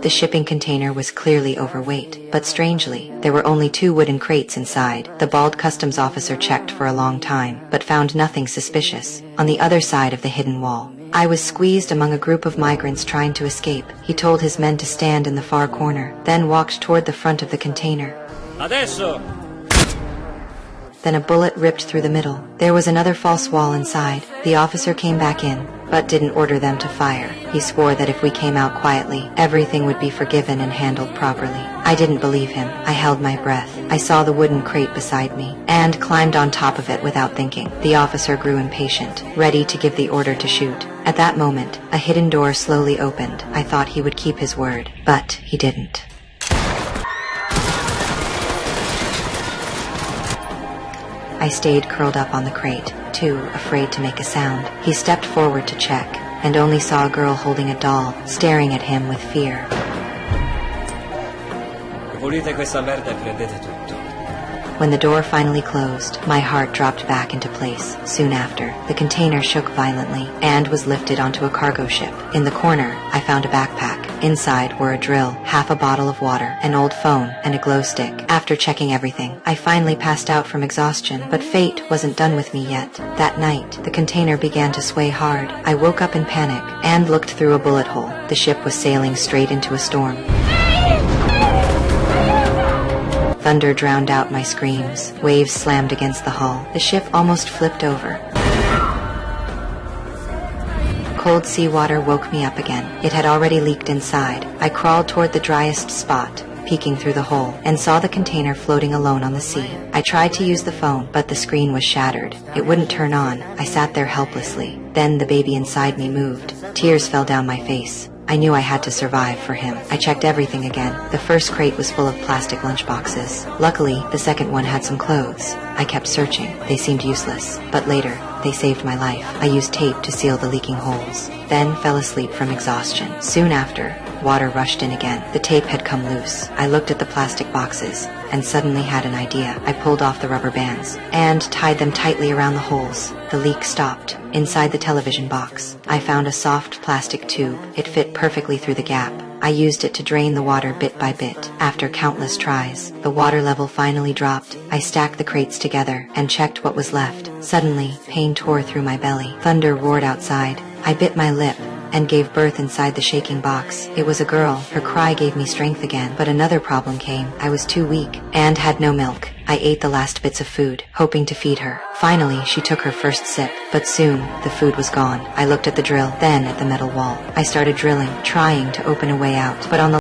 The shipping container was clearly overweight, but strangely, there were only 2 wooden crates inside. The bald customs officer checked for a long time, but found nothing suspicious. On the other side of the hidden wall, I was squeezed among a group of migrants trying to escape. He told his men to stand in the far corner, then walked toward the front of the container. Adesso! Then a bullet ripped through the middle. There was another false wall inside. The officer came back in, but didn't order them to fire. He swore that if we came out quietly, everything would be forgiven and handled properly. I didn't believe him. I held my breath. I saw the wooden crate beside me, and climbed on top of it without thinking. The officer grew impatient, ready to give the order to shoot. At that moment, a hidden door slowly opened. I thought he would keep his word, but he didn't. I stayed curled up on the crate, too afraid to make a sound. He stepped forward to check, and only saw a girl holding a doll, staring at him with fear. Pulite questa merda e prendete tutto. When the door finally closed, my heart dropped back into place. Soon after, the container shook violently and was lifted onto a cargo ship. In the corner, I found a backpack. Inside were a drill, half a bottle of water, an old phone, and a glow stick. After checking everything, I finally passed out from exhaustion, but fate wasn't done with me yet. That night, the container began to sway hard. I woke up in panic and looked through a bullet hole. The ship was sailing straight into a storm. Thunder drowned out my screams. Waves slammed against the hull. The ship almost flipped over. Cold seawater woke me up again. It had already leaked inside. I crawled toward the driest spot, peeking through the hole, and saw the container floating alone on the sea. I tried to use the phone, but the screen was shattered. It wouldn't turn on. I sat there helplessly. Then the baby inside me moved. Tears fell down my face. I knew I had to survive for him. I checked everything again. The first crate was full of plastic lunchboxes. Luckily, the second one had some clothes. I kept searching. They seemed useless. But later, they saved my life. I used tape to seal the leaking holes, then fell asleep from exhaustion. Soon after, water rushed in again. The tape had come loose. I looked at the plastic boxes and suddenly had an idea. I pulled off the rubber bands and tied them tightly around the holes. The leak stopped. Inside the television box, I found a soft plastic tube. It fit perfectly through the gap. I used it to drain the water bit by bit. After countless tries, the water level finally dropped. I stacked the crates together and checked what was left. Suddenly, pain tore through my belly. Thunder roared outside. I bit my lip and gave birth inside the shaking box. It was a girl. Her cry gave me strength again, but another problem came. I was too weak and had no milk. I ate the last bits of food, hoping to feed her. Finally, she took her first sip, but soon the food was gone. I looked at the drill, then at the metal wall. I started drilling, trying to open a way out, but on the